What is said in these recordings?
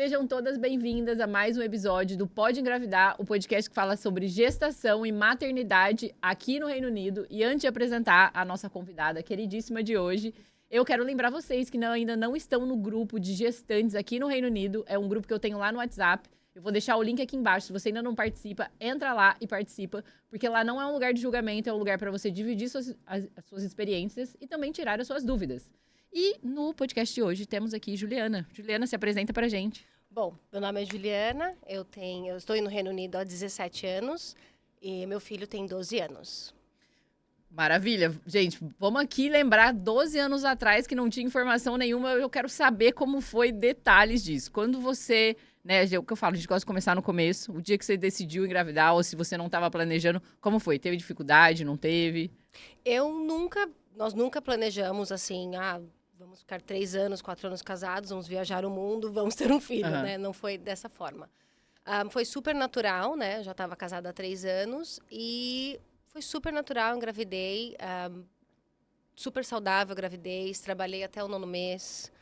Sejam todas bem-vindas a mais um episódio do Pode Engravidar, o podcast que fala sobre gestação e maternidade aqui no Reino Unido. E antes de apresentar a nossa convidada queridíssima de hoje, eu quero lembrar vocês que ainda não estão no grupo de gestantes aqui no Reino Unido. É um grupo que eu tenho lá no WhatsApp. Eu vou deixar o link aqui embaixo. Se você ainda não participa, entra lá e participa, porque lá não é um lugar de julgamento, é um lugar para você dividir as suas experiências e também tirar as suas dúvidas. E no podcast de hoje temos aqui Juliana. Juliana, se apresenta pra gente. Bom, meu nome é Juliana, eu estou no Reino Unido há 17 anos e meu filho tem 12 anos. Maravilha. Gente, vamos aqui lembrar 12 anos atrás que não tinha informação nenhuma. Eu quero saber como foi detalhes disso. Quando você, né, o que eu falo, a gente gosta de começar no começo. O dia que você decidiu engravidar ou se você não estava planejando, como foi? Teve dificuldade, não teve? Nós nunca planejamos assim, vamos ficar 3 anos, 4 anos casados, vamos viajar o mundo, vamos ter um filho, né? Não foi dessa forma. Foi super natural, né? Eu já estava casada há 3 anos e foi super natural, engravidei, super saudável gravidez, trabalhei até o 9º mês.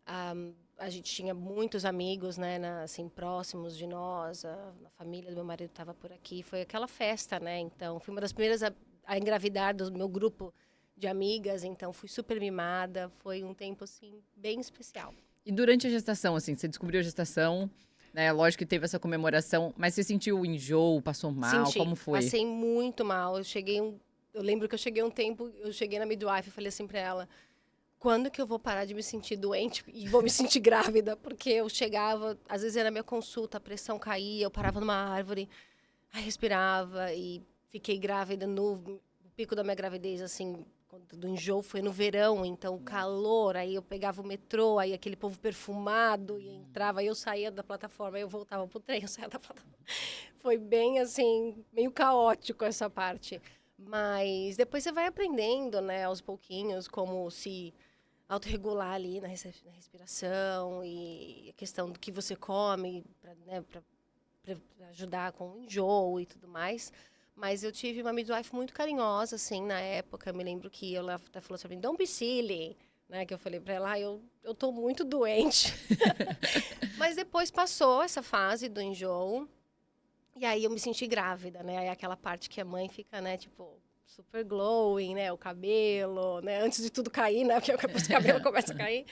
A gente tinha muitos amigos, né, assim, próximos de nós, a família do meu marido estava por aqui, foi aquela festa, né? Então, fui uma das primeiras a engravidar do meu grupo de amigas, então fui super mimada, foi um tempo, assim, bem especial. E durante a gestação, assim, você descobriu a gestação, né? Lógico que teve essa comemoração, mas você sentiu enjoo, passou mal, como foi? Passei muito mal, eu lembro que eu cheguei eu cheguei na midwife e falei assim pra ela, quando que eu vou parar de me sentir doente e vou me sentir grávida? Porque eu chegava, às vezes era minha consulta, a pressão caía, eu parava numa árvore, aí respirava e fiquei grávida no pico da minha gravidez, assim, do enjoo foi no verão, então o calor, aí eu pegava o metrô, aí aquele povo perfumado e entrava, aí eu saía da plataforma, aí eu voltava pro trem, eu saía da plataforma. Foi bem, assim, meio caótico essa parte. Mas depois você vai aprendendo, né, aos pouquinhos, como se autorregular ali na respiração e a questão do que você come, para ajudar com o enjoo e tudo mais. Mas eu tive uma midwife muito carinhosa, assim, na época. Eu me lembro que ela até falou assim, don't be silly, né? Que eu falei pra ela, eu tô muito doente. Mas depois passou essa fase do enjoo. E aí eu me senti grávida, né? Aí aquela parte que a mãe fica, né, tipo, super glowing, né? O cabelo, né? Antes de tudo cair, né? Porque depois o cabelo começa a cair.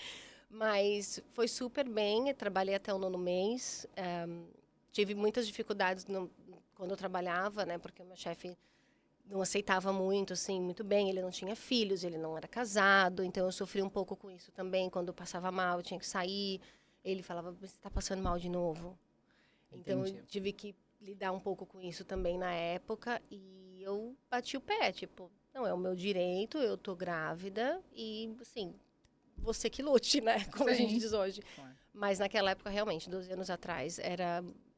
Mas foi super bem, eu trabalhei até o 9º mês. Tive muitas dificuldades quando eu trabalhava, né? Porque o meu chefe não aceitava muito, assim, muito bem. Ele não tinha filhos, ele não era casado. Então, eu sofri um pouco com isso também. Quando eu passava mal, eu tinha que sair. Ele falava, você está passando mal de novo? Então, eu tive que lidar um pouco com isso também na época. E eu bati o pé, tipo, não, é o meu direito, eu tô grávida. E, assim, você que lute, né? Como a gente diz hoje. Claro. Mas naquela época, realmente, 12 anos atrás,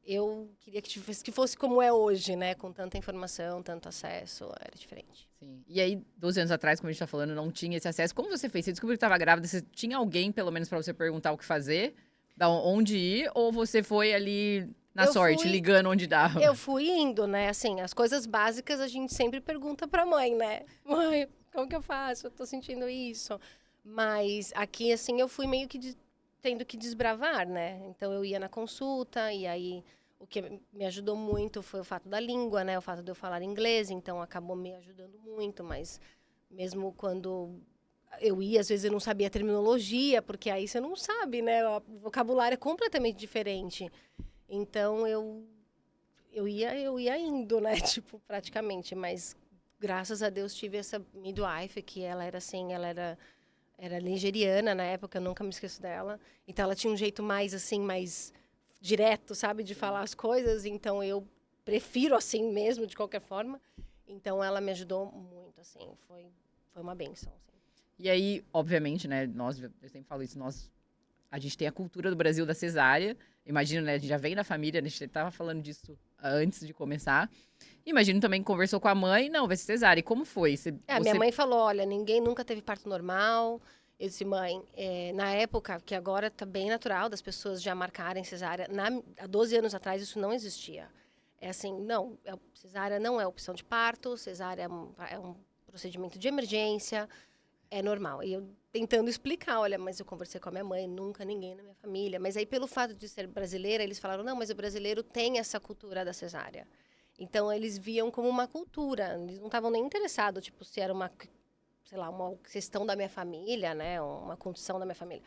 eu queria que fosse como é hoje, né? Com tanta informação, tanto acesso, era diferente. Sim. E aí, 12 anos atrás, como a gente tá falando, não tinha esse acesso. Como você fez? Você descobriu que estava grávida? Você tinha alguém, pelo menos, para você perguntar o que fazer? Onde ir? Ou você foi ali na sorte, ligando onde dava? Eu fui indo, né? Assim, as coisas básicas a gente sempre pergunta pra mãe, né? Mãe, como que eu faço? Eu tô sentindo isso. Mas aqui, assim, eu fui meio que tendo que desbravar, né? Então, eu ia na consulta e aí o que me ajudou muito foi o fato da língua, né? O fato de eu falar inglês, então acabou me ajudando muito. Mas mesmo quando eu ia, às vezes eu não sabia a terminologia, porque aí você não sabe, né? O vocabulário é completamente diferente. Então, eu ia indo, né? Tipo, praticamente. Mas, graças a Deus, tive essa midwife, que ela era assim, era nigeriana na época, eu nunca me esqueço dela. Então, ela tinha um jeito mais, assim, mais direto, sabe? De falar as coisas. Então, eu prefiro assim mesmo, de qualquer forma. Então, ela me ajudou muito, assim. Foi uma bênção, assim. E aí, obviamente, né? Eu sempre falo isso, a gente tem a cultura do Brasil da cesárea. Imagino, né? A gente já vem da família, a gente estava falando disso antes de começar. Imagino também que conversou com a mãe, não, vai ser cesárea. E como foi? Minha mãe falou, olha, ninguém nunca teve parto normal. Eu disse, mãe, na época, que agora tá bem natural das pessoas já marcarem cesárea, há 12 anos atrás isso não existia. É assim, não, cesárea não é opção de parto, cesárea é um procedimento de emergência, é normal. E eu tentando explicar, olha, mas eu conversei com a minha mãe, nunca ninguém na minha família. Mas aí, pelo fato de ser brasileira, eles falaram, não, mas o brasileiro tem essa cultura da cesárea. Então, eles viam como uma cultura. Eles não estavam nem interessados, tipo, se era uma, sei lá, uma questão da minha família, né? Uma condição da minha família.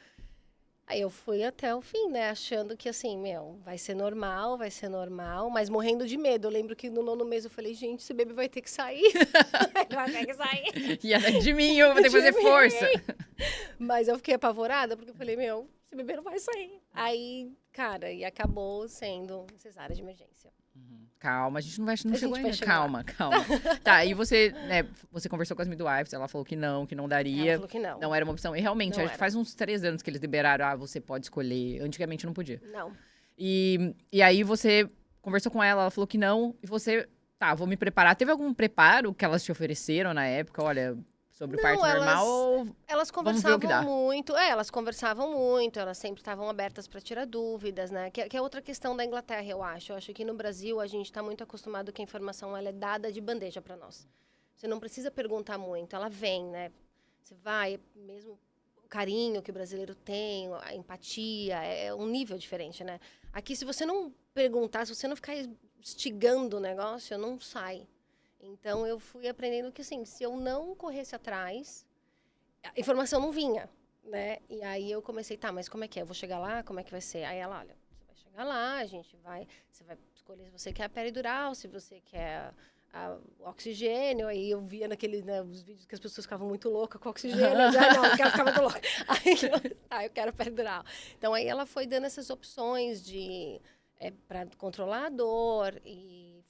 Aí eu fui até o fim, né? Achando que, assim, vai ser normal, mas morrendo de medo. Eu lembro que no 9º mês eu falei, gente, esse bebê vai ter que sair. Ele vai ter que sair. E era de mim, eu vou ter que fazer força. Mas eu fiquei apavorada, porque eu falei, esse bebê não vai sair. Aí, cara, e acabou sendo cesárea de emergência. Calma, a gente não chegou ainda. Calma. Tá, e você, né, você conversou com as midwives, ela falou que não daria. Ela falou que não. Não era uma opção. E realmente, Não acho que faz uns 3 anos que eles liberaram, você pode escolher. Antigamente não podia. Não. E aí você conversou com ela falou que não, e você, tá, vou me preparar. Teve algum preparo que elas te ofereceram na época, olha, sobre o parto normal? Ou elas vamos ver o que dá? conversavam muito. Elas conversavam muito, elas sempre estavam abertas para tirar dúvidas, né? Que é outra questão da Inglaterra, eu acho. Eu acho que no Brasil a gente está muito acostumado que a informação ela é dada de bandeja para nós. Você não precisa perguntar muito, ela vem, né? Você vai, mesmo o carinho que o brasileiro tem, a empatia, é um nível diferente, né? Aqui, se você não perguntar, se você não ficar instigando o negócio, não sai. Então, eu fui aprendendo que, assim, se eu não corresse atrás, a informação não vinha, né? E aí, eu comecei, tá, mas como é que é? Eu vou chegar lá? Como é que vai ser? Aí ela, olha, você vai chegar lá, você vai escolher se você quer a peridural, se você quer o oxigênio. Aí, eu via naqueles, né, os vídeos que as pessoas ficavam muito loucas com oxigênio. Eu dizia, não quero ficar muito louca. Aí, eu quero a peridural. Então, aí ela foi dando essas opções para controlar a dor e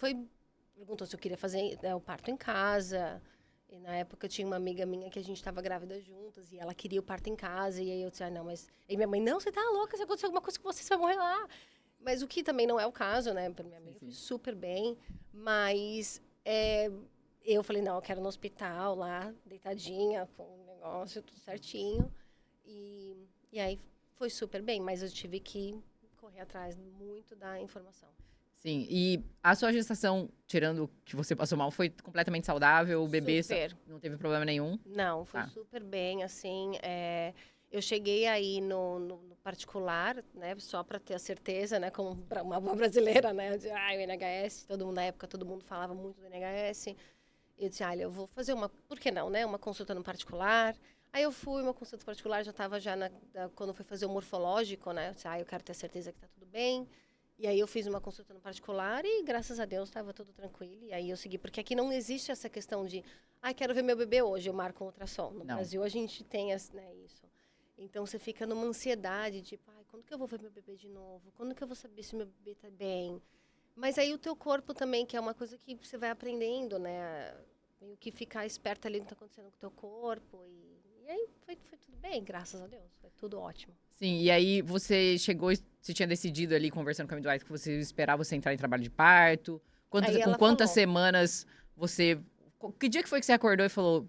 perguntou se eu queria fazer o parto em casa. E na época tinha uma amiga minha que a gente estava grávida juntas e ela queria o parto em casa. E aí eu disse, não, mas... E minha mãe, não, você tá louca, se acontecer alguma coisa com você vai morrer lá. Mas o que também não é o caso, né? Pra minha amiga foi super bem. Mas eu falei, não, eu quero no hospital lá, deitadinha, com o negócio, tudo certinho. E aí foi super bem, mas eu tive que correr atrás muito da informação. Sim, e a sua gestação, tirando que você passou mal, foi completamente saudável? O bebê não teve problema nenhum? Não, foi super bem, assim. Eu cheguei aí no particular, né, só para ter a certeza, né, como uma boa brasileira, né, de, o NHS, na época todo mundo falava muito do NHS. Eu disse, olha, eu vou fazer por que não, né, uma consulta no particular. Aí eu fui, uma consulta particular, já estava quando fui fazer o morfológico, né, eu disse, eu quero ter certeza que está tudo bem. E aí eu fiz uma consulta no particular e, graças a Deus, estava tudo tranquilo. E aí eu segui, porque aqui não existe essa questão de, quero ver meu bebê hoje, eu marco um ultrassom. No Brasil a gente tem isso. Então você fica numa ansiedade, tipo, quando que eu vou ver meu bebê de novo? Quando que eu vou saber se meu bebê está bem? Mas aí o teu corpo também, que é uma coisa que você vai aprendendo, né? Meio que ficar esperta ali no que está acontecendo com o teu corpo. E aí foi tudo bem, graças a Deus. Foi tudo ótimo. Sim, e aí você você tinha decidido ali, conversando com a midwife, que você esperava você entrar em trabalho de parto? Com quantas semanas você... Que dia que foi que você acordou e falou,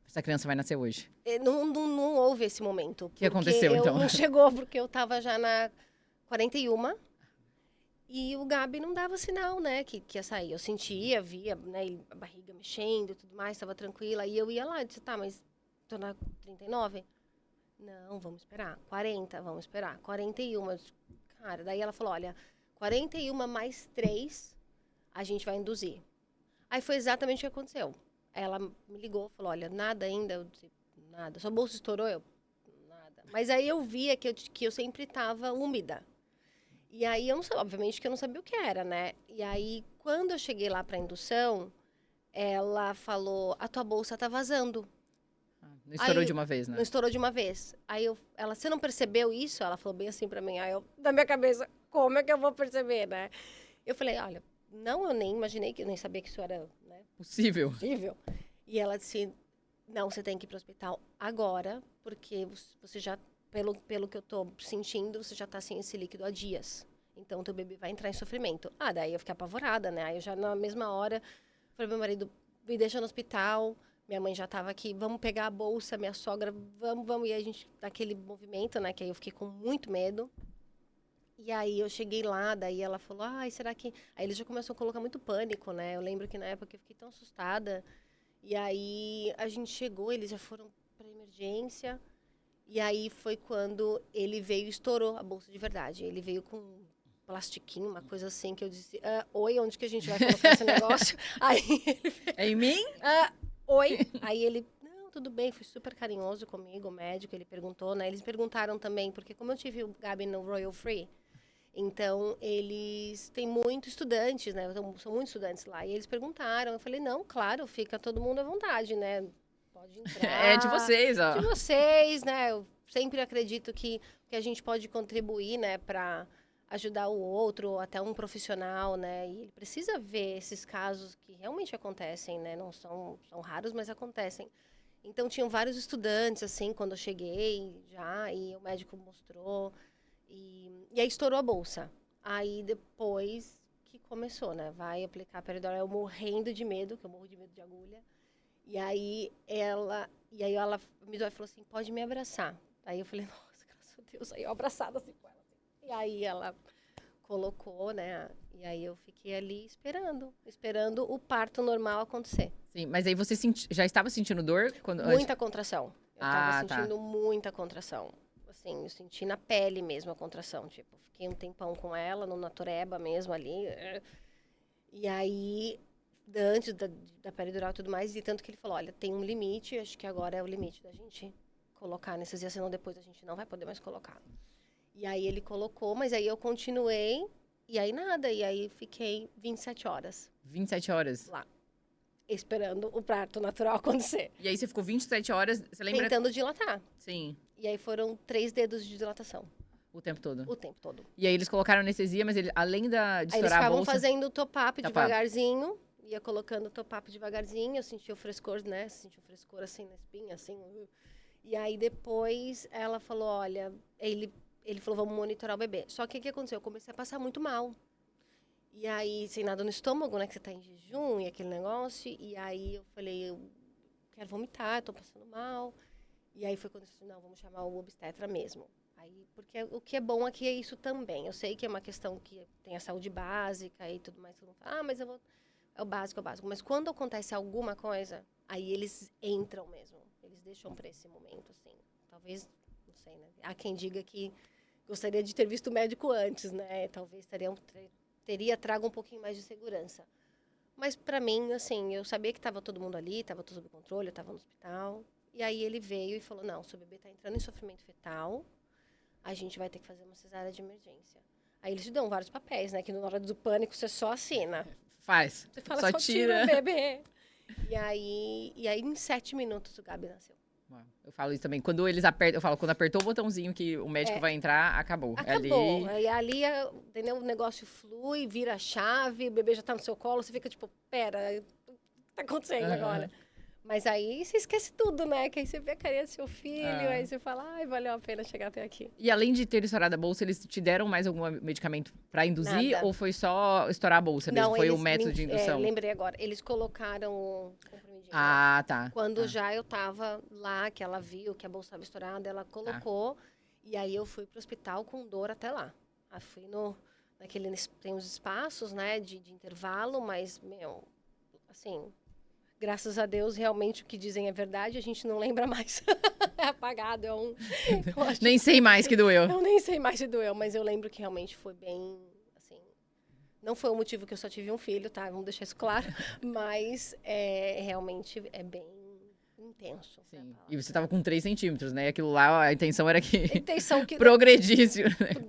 essa criança vai nascer hoje? Não houve esse momento. O que aconteceu, então? Não chegou, porque eu estava já na 41. E o Gabi não dava sinal, né, que ia sair. Eu sentia, via, né, a barriga mexendo e tudo mais, estava tranquila. E eu ia lá e disse, mas tô na 39? Não, vamos esperar. 40, vamos esperar. 41. Cara, daí ela falou, olha, 41 mais 3, a gente vai induzir. Aí foi exatamente o que aconteceu. Ela me ligou, falou, olha, nada ainda. Eu disse, nada. Sua bolsa estourou? Nada. Mas aí eu via que eu sempre estava úmida. E aí, obviamente que eu não sabia o que era, né? E aí, quando eu cheguei lá para indução, ela falou, a tua bolsa tá vazando. Não estourou de uma vez, né? Não estourou de uma vez. Aí você não percebeu isso? Ela falou bem assim pra mim. Aí na minha cabeça, como é que eu vou perceber, né? Eu falei, olha, eu nem imaginei, eu nem sabia que isso era, né, possível. E ela disse, não, você tem que ir pro hospital agora, porque você já, pelo que eu tô sentindo, você já tá sem esse líquido há dias. Então, teu bebê vai entrar em sofrimento. Daí eu fiquei apavorada, né? Aí eu já, na mesma hora, falei pro meu marido, me deixa no hospital. Minha mãe já estava aqui, vamos pegar a bolsa, minha sogra, vamos. E a gente, naquele movimento, né, que aí eu fiquei com muito medo. E aí eu cheguei lá, daí ela falou, será que... Aí eles já começaram a colocar muito pânico, né? Eu lembro que na época eu fiquei tão assustada. E aí a gente chegou, eles já foram para emergência. E aí foi quando ele veio e estourou a bolsa de verdade. Ele veio com um plastiquinho, uma coisa assim, que eu disse, oi, onde que a gente vai colocar esse negócio? Aí ele É em mim? oi. Aí ele, não, tudo bem, foi super carinhoso comigo, o médico, ele perguntou, né? Eles perguntaram também, porque como eu tive o Gabi no Royal Free, então eles têm muitos estudantes, né? São muitos estudantes lá. E eles perguntaram, eu falei, não, claro, fica todo mundo à vontade, né? Pode entrar. É de vocês, ó. De vocês, né? Eu sempre acredito que a gente pode contribuir, né, para ajudar o outro, ou até um profissional, né? E ele precisa ver esses casos que realmente acontecem, né? Não são raros, mas acontecem. Então tinham vários estudantes assim quando eu cheguei já e o médico mostrou e aí estourou a bolsa. Aí depois que começou, né? Vai aplicar peridural, eu morrendo de medo, que eu morro de medo de agulha. E aí ela, a midwife falou assim, pode me abraçar. Aí eu falei, nossa, graças a Deus. Aí eu abraçada assim com ela. Assim. E aí ela colocou, né? E aí eu fiquei ali esperando o parto normal acontecer. Sim, mas aí você já estava sentindo dor? Muita contração. Eu tava tá. sentindo muita contração. Assim, eu senti na pele mesmo a contração. Tipo, fiquei um tempão com ela, no natureba mesmo ali. E aí, antes da peridural e tudo mais, e tanto que ele falou, olha, tem um limite, acho que agora é o limite da gente colocar anestesia, senão depois a gente não vai poder mais colocar. E aí ele colocou, mas aí eu continuei, e aí nada, e aí fiquei 27 horas. 27 horas? Lá, esperando o parto natural acontecer. E aí você ficou 27 horas, você lembra? Tentando dilatar. Sim. E aí foram 3 dedos de dilatação. O tempo todo? O tempo todo. E aí eles colocaram anestesia, mas além de aí estourar eles a ficavam bolsa... fazendo top-up devagarzinho, ia colocando top-up devagarzinho, eu sentia o frescor, né? Sentia o frescor assim na espinha, assim. E aí depois ela falou, olha, ele falou, vamos monitorar o bebê. Só que o que aconteceu? Eu comecei a passar muito mal. E aí, sem nada no estômago, né? Que você tá em jejum e aquele negócio. E aí eu falei, eu quero vomitar, tô passando mal. E aí foi quando eu disse, não, vamos chamar o obstetra mesmo. Aí, porque o que é bom aqui é isso também. Eu sei que é uma questão que tem a saúde básica e tudo mais. Todo mundo fala, mas é o básico, é o básico. Mas quando acontece alguma coisa, aí eles entram mesmo. Eles deixam para esse momento, assim. Talvez, não sei, né? Há quem diga que gostaria de ter visto o médico antes, né? Talvez teria trago um pouquinho mais de segurança. Mas para mim, assim, eu sabia que estava todo mundo ali, estava tudo sob controle, eu estava no hospital. E aí ele veio e falou, não, seu bebê está entrando em sofrimento fetal, a gente vai ter que fazer uma cesárea de emergência. Aí eles te dão vários papéis, né? Que na hora do pânico você só assina. Faz. Você fala, só tira o bebê. E aí em 7 minutos o Gabi nasceu. Eu falo isso também. Quando eles apertam, eu falo, quando apertou o botãozinho que o médico vai entrar, acabou. Acabou. Aí ali, entendeu? O negócio flui, vira a chave, o bebê já tá no seu colo, você fica tipo, pera, o que tá acontecendo agora? Mas aí você esquece tudo, né? Que aí você vê a carinha do seu filho, aí você fala, ai, valeu a pena chegar até aqui. E além de ter estourado a bolsa, eles te deram mais algum medicamento pra induzir? Nada. Ou foi só estourar a bolsa mesmo? Não, foi o método de indução? Lembrei agora. Eles colocaram o comprimidinho. Ah, tá. Quando já eu tava lá, que ela viu que a bolsa estava estourada, ela colocou. E aí eu fui pro hospital com dor até lá. Aí fui tem uns espaços, né, de intervalo, mas, assim, graças a Deus, realmente o que dizem é verdade, a gente não lembra mais. É apagado, Nem sei mais que doeu. Eu nem sei mais se doeu, mas eu lembro que realmente foi bem, assim... Não foi o motivo que eu só tive um filho, tá? Vamos deixar isso claro. Mas realmente é bem intenso. Sim. E você tava com 3 centímetros, né? Aquilo lá, a intenção era que progredisse.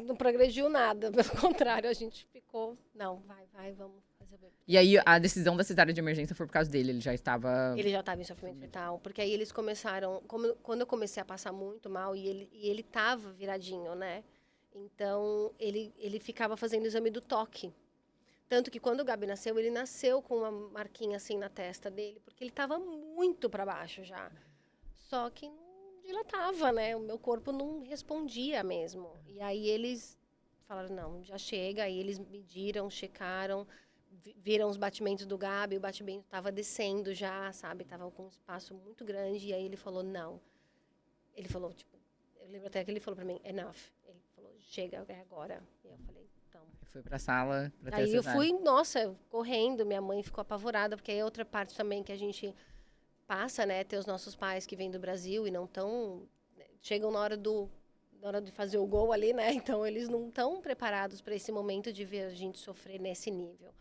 Não progrediu nada. Pelo contrário, a gente ficou... Não, vai, vamos fazer o bebê. E aí, a decisão da cesárea de emergência foi por causa dele? Ele já estava em sofrimento fetal. Porque aí eles começaram... Quando eu comecei a passar muito mal, e ele tava viradinho, né? Então, ele ficava fazendo o exame do toque. Tanto que quando o Gabi nasceu, ele nasceu com uma marquinha assim na testa dele, porque ele estava muito para baixo já. Só que não dilatava, né? O meu corpo não respondia mesmo. E aí eles falaram, não, já chega. Aí eles mediram, checaram, viram os batimentos do Gabi, o batimento estava descendo já, sabe? Tava com um espaço muito grande. E aí ele falou, não. Ele falou, tipo, eu lembro até que ele falou para mim, enough. Ele falou, chega, é agora. E eu falei, foi pra sala pra ter aí eu fui, nossa, correndo, minha mãe ficou apavorada, porque é outra parte também que a gente passa, né, ter os nossos pais que vêm do Brasil e não estão chegam na hora de fazer o gol ali, né? Então, eles não estão preparados para esse momento de ver a gente sofrer nesse nível.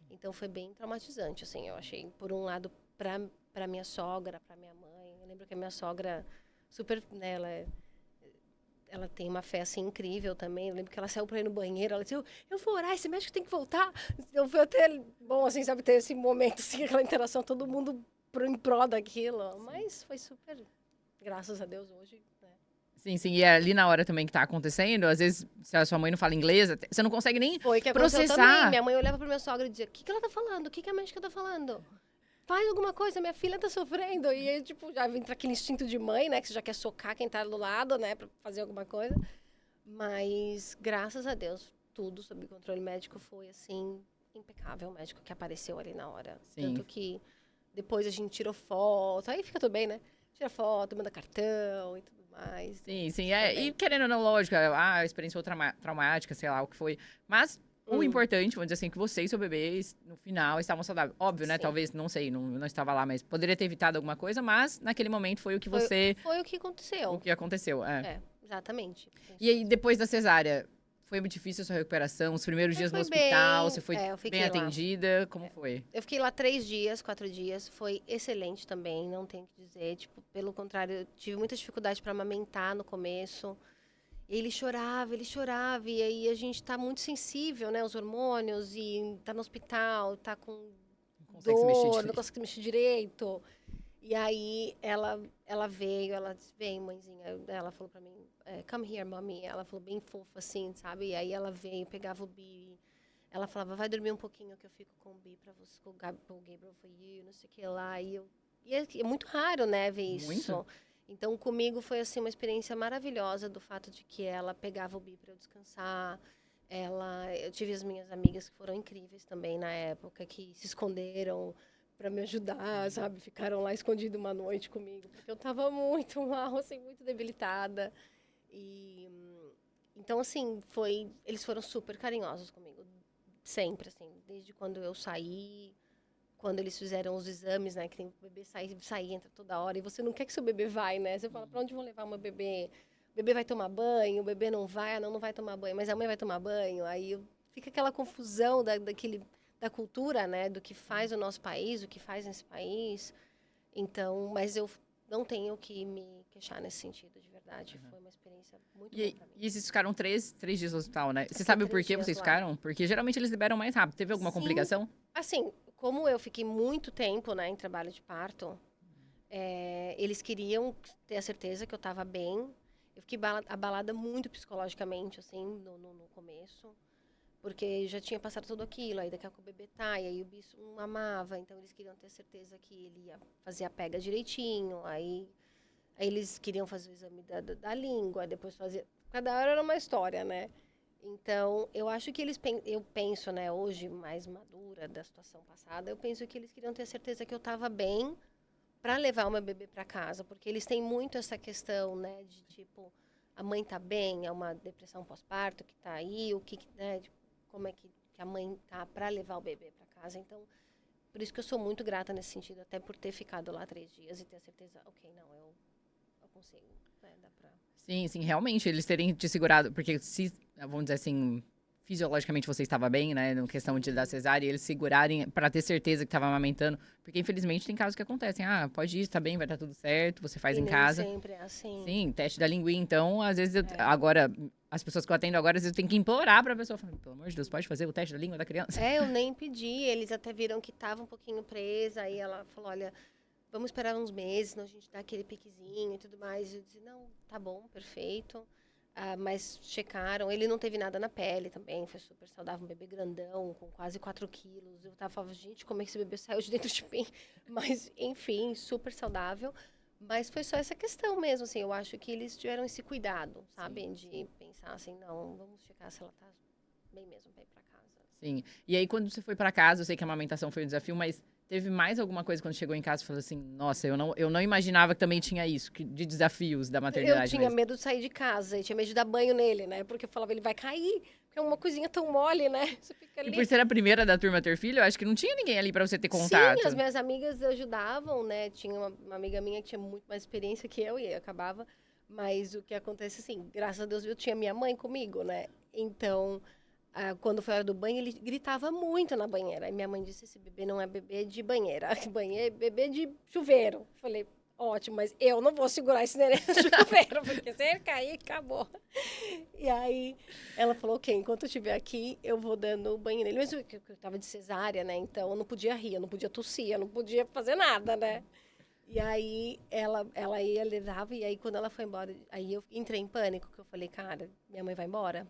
Então, foi bem traumatizante, assim, eu achei. Por um lado, para minha sogra, para minha mãe. Eu lembro que a minha sogra, super, né, ela tem uma fé, assim, incrível também. Eu lembro que ela saiu para ir no banheiro, ela disse, eu vou orar, esse médico tem que voltar. Então, foi até bom, assim, sabe, ter esse momento, assim, aquela interação, todo mundo em pró daquilo. Mas foi super, graças a Deus, hoje, né? Sim, sim. E ali na hora também que tá acontecendo, às vezes, se a sua mãe não fala inglês, você não consegue nem Foi que aconteceu também. processar. Minha mãe olhava para minha sogra e dizia, o que ela tá falando? O que a médica tá falando? Faz alguma coisa, minha filha tá sofrendo. E aí, tipo, já entra aquele instinto de mãe, né? Que você já quer socar quem tá do lado, né? Pra fazer alguma coisa. Mas, graças a Deus, tudo sob controle médico foi, assim, impecável. O médico que apareceu ali na hora. Sim. Tanto que depois a gente tirou foto. Aí fica tudo bem, né? Tira foto, manda cartão e tudo mais. Sim, sim. Foi bem. E querendo ou não, lógico, a experiência foi traumática, sei lá o que foi. Mas o importante, vamos dizer assim, que você e seu bebê, no final, estavam saudáveis. Óbvio, né? Sim. Talvez, não sei, não estava lá, mas poderia ter evitado alguma coisa, mas naquele momento foi o que você... Foi o que aconteceu. O que aconteceu, É, exatamente. E aí, depois da cesárea, foi muito difícil a sua recuperação? Os primeiros dias no Foi hospital, bem, você foi eu bem fiquei lá. atendida? Como foi? Eu fiquei lá 3 dias, 4 dias. Foi excelente também, não tenho o que dizer. Tipo, pelo contrário, eu tive muita dificuldade para amamentar no começo. Ele chorava. E aí a gente tá muito sensível, né? Os hormônios, e tá no hospital, tá com Não consegue se mexer dor, não direito. consegue mexer direito. E aí ela veio, ela disse, vem, mãezinha. Ela falou pra mim, come here, mommy. Ela falou bem fofa assim, sabe? E aí ela veio, pegava o Bi. Ela falava, vai dormir um pouquinho que eu fico com o Bi pra você, com o Gabriel for you, não sei o que lá. E é muito raro, né, ver isso. Muito? Então, comigo foi, assim, uma experiência maravilhosa do fato de que ela pegava o Bi pra eu descansar. Eu tive as minhas amigas que foram incríveis também na época, que se esconderam para me ajudar, sabe? Ficaram lá escondidos uma noite comigo, porque eu tava muito mal, assim, muito debilitada. Então, assim, eles foram super carinhosos comigo, sempre, assim, desde quando eu saí, quando eles fizeram os exames, né, que tem o bebê sair, entra toda hora, e você não quer que seu bebê vai, né? Você fala, para onde vou levar meu bebê? O bebê vai tomar banho, o bebê não vai, não vai tomar banho, mas a mãe vai tomar banho, aí fica aquela confusão da cultura, né, do que faz o nosso país, o que faz nesse país. Então, mas eu não tenho que me queixar nesse sentido, de verdade. Foi uma experiência muito boa pra mim. E vocês ficaram 3 dias no hospital, né? Você Fiquei sabe o 3 porquê dias vocês lá. ficaram? Porque geralmente eles liberam mais rápido. Teve alguma Sim. complicação? Assim, como eu fiquei muito tempo, né, em trabalho de parto, eles queriam ter a certeza que eu estava bem. Eu fiquei abalada muito psicologicamente, assim, no começo. Porque já tinha passado tudo aquilo, aí daqui a pouco o bebê tá, e aí o bicho não amava, então eles queriam ter certeza que ele ia fazer a pega direitinho, aí eles queriam fazer o exame da língua, depois fazer... Cada hora era uma história, né? Então, eu acho que eu penso, né, hoje, mais madura da situação passada, eu penso que eles queriam ter certeza que eu estava bem para levar o meu bebê para casa, porque eles têm muito essa questão, né, de tipo, a mãe tá bem, é uma depressão pós-parto que tá aí, né, como é que a mãe tá para levar o bebê para casa. Então, por isso que eu sou muito grata nesse sentido, até por ter ficado lá 3 dias e ter a certeza, ok, não, eu consigo, né, dá pra... Sim, sim, realmente, eles terem te segurado, porque se, vamos dizer assim, fisiologicamente você estava bem, né, na questão de dar cesárea, e eles segurarem pra ter certeza que estava amamentando, porque infelizmente tem casos que acontecem, pode ir, tá bem, vai dar tudo certo, você faz E em nem casa. sempre é assim. Sim, teste da linguinha, então, às vezes, agora, as pessoas que eu atendo agora, às vezes eu tenho que implorar pra pessoa, falar, pelo amor de Deus, pode fazer o teste da língua da criança? Eu nem pedi, eles até viram que tava um pouquinho presa, aí ela falou, olha, vamos esperar uns meses, senão a gente dá aquele piquezinho e tudo mais. Eu disse, não, tá bom, perfeito. Mas checaram, ele não teve nada na pele também, foi super saudável, um bebê grandão, com quase 4 quilos. Eu tava falando, gente, como é que esse bebê saiu de dentro de mim? Mas, enfim, super saudável. Mas foi só essa questão mesmo, assim, eu acho que eles tiveram esse cuidado, sabe? De pensar assim, não, vamos checar se ela tá bem mesmo pra ir pra casa. Sim. E aí, quando você foi pra casa, eu sei que a amamentação foi um desafio, mas teve mais alguma coisa quando chegou em casa e falou assim, nossa, eu não imaginava que também tinha isso, de desafios da Eu maternidade tinha mesmo. medo de sair de casa, eu tinha medo de dar banho nele, né? Porque eu falava, ele vai cair, porque é uma coisinha tão mole, né? Você fica ali. E por ser a primeira da turma a ter filho, eu acho que não tinha ninguém ali pra você ter contato. Sim, as minhas amigas ajudavam, né? Tinha uma amiga minha que tinha muito mais experiência que eu e acabava. Mas o que acontece, assim, graças a Deus eu tinha minha mãe comigo, né? Então, quando foi a hora do banho, ele gritava muito na banheira. Aí minha mãe disse, esse bebê não é bebê de banheira, é bebê de chuveiro. Falei, ótimo, mas eu não vou segurar esse neném no chuveiro, porque se ele cair, acabou. E aí ela falou, ok, enquanto eu estiver aqui, eu vou dando banho nele. Mesmo que eu tava de cesárea, né? Então eu não podia rir, eu não podia tossir, eu não podia fazer nada, né? E aí ela ia, levava, e aí quando ela foi embora, aí eu entrei em pânico, que eu falei, cara, minha mãe vai embora.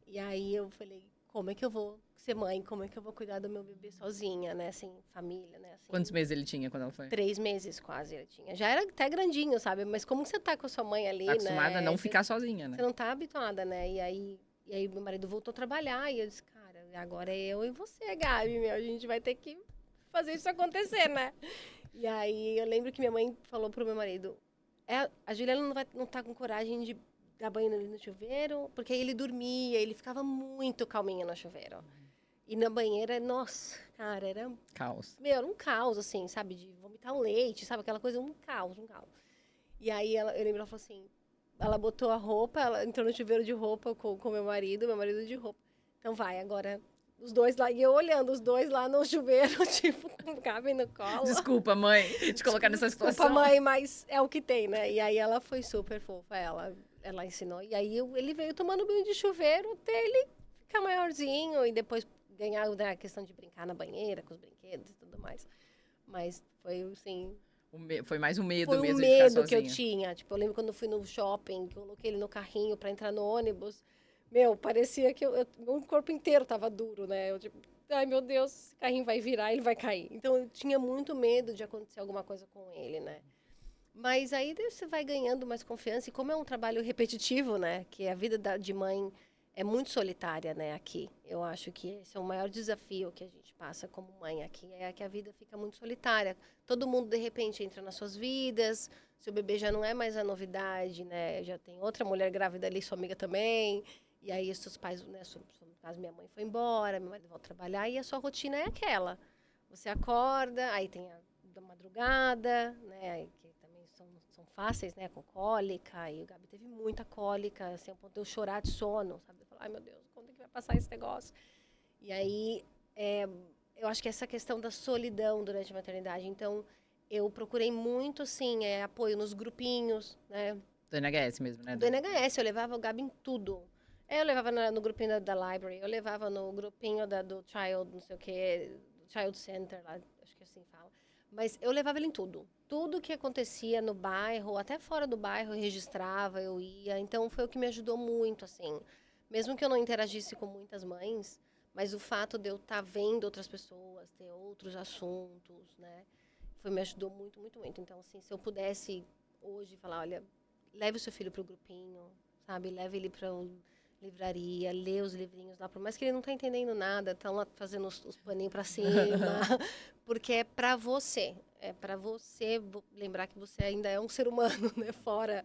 E aí eu falei, como é que eu vou ser mãe? Como é que eu vou cuidar do meu bebê sozinha, né? Assim, família, né? Assim, Quantos meses ele tinha quando ela foi? 3 meses quase ele tinha. Já era até grandinho, sabe? Mas como você tá com a sua mãe ali, Tá acostumada né? a não ficar sozinha, Você né? não tá habituada, né? E aí meu marido voltou a trabalhar e eu disse, cara, agora é eu e você, Gabi, meu. A gente vai ter que fazer isso acontecer, né? E aí eu lembro que minha mãe falou pro meu marido, a Juliana não tá com coragem de dar banho no chuveiro, porque aí ele dormia, ele ficava muito calminho no chuveiro. E na banheira, nossa, cara, era, Caos. meu, era um caos, assim, sabe? De vomitar um leite, sabe? Aquela coisa, um caos, um caos. E aí eu lembro, ela falou assim, ela botou a roupa, ela entrou no chuveiro de roupa com meu marido de roupa. Então vai, agora os dois lá, e eu olhando os dois lá no chuveiro, tipo, com o Gabi no colo. Desculpa, mãe, te colocar nessa situação. Desculpa, mãe, mas é o que tem, né? E aí ela foi super fofa, ela ensinou. E aí ele veio tomando banho de chuveiro até ele ficar maiorzinho e depois ganhar, né, a questão de brincar na banheira com os brinquedos e tudo mais. Mas foi, assim, Foi mais um medo foi um mesmo de ficar medo que eu sozinha. tinha. Tipo, eu lembro quando eu fui no shopping, que eu coloquei ele no carrinho pra entrar no ônibus. Meu, parecia que meu corpo inteiro tava duro, né? Eu, tipo, ai meu Deus, esse carrinho vai virar, ele vai cair. Então eu tinha muito medo de acontecer alguma coisa com ele, né? Mas aí você vai ganhando mais confiança. E como é um trabalho repetitivo, né? Que a vida de mãe é muito solitária, né? Aqui. Eu acho que esse é o maior desafio que a gente passa como mãe aqui. É que a vida fica muito solitária. Todo mundo, de repente, entra nas suas vidas. Seu bebê já não é mais a novidade, né? Já tem outra mulher grávida ali, sua amiga também. E aí, os seus pais, né? No caso, minha mãe foi embora, meu marido volta a trabalhar. E a sua rotina é aquela. Você acorda, aí tem a da madrugada, né? Que também são fáceis, né? Com cólica. E o Gabi teve muita cólica, assim, a ponto de eu chorar de sono, sabe? Eu falo, ai meu Deus, quando é que vai passar esse negócio? E aí, eu acho que essa questão da solidão durante a maternidade. Então, eu procurei muito, assim, apoio nos grupinhos, né? Do NHS mesmo, né? Do NHS, eu levava o Gabi em tudo. Eu levava no grupinho da library, eu levava no grupinho do Child, não sei o quê, Child Center, lá, acho que assim fala. Mas eu levava ele em tudo. Tudo que acontecia no bairro, até fora do bairro, eu registrava, eu ia. Então, foi o que me ajudou muito, assim. Mesmo que eu não interagisse com muitas mães, mas o fato de eu estar vendo outras pessoas, ter outros assuntos, né? Me ajudou muito, muito, muito. Então, assim, se eu pudesse hoje falar, olha, leve o seu filho para o grupinho, sabe? Leve ele para livraria, lê os livrinhos lá, por mais que ele não tá entendendo nada, estão lá fazendo os paninhos para cima, porque é para você. É para você lembrar que você ainda é um ser humano, né? Fora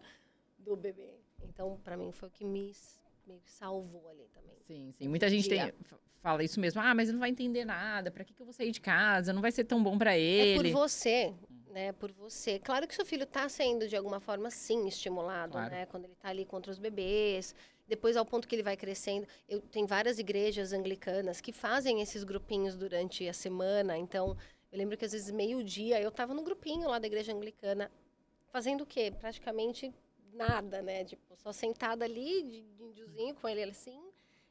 do bebê. Então, para mim, foi o que me salvou ali também. Sim, sim. Muita gente fala isso mesmo. Ah, mas ele não vai entender nada. Pra que eu vou sair de casa? Não vai ser tão bom pra ele. É por você, né? Por você. Claro que seu filho está sendo, de alguma forma, sim, estimulado, Claro. né? Quando ele está ali contra os bebês. Depois, ao ponto que ele vai crescendo. Tem várias igrejas anglicanas que fazem esses grupinhos durante a semana. Então, eu lembro que, às vezes, meio-dia, eu estava no grupinho lá da igreja anglicana, fazendo o quê? Praticamente nada, né? Tipo, só sentada ali, de índiozinho, com ele assim,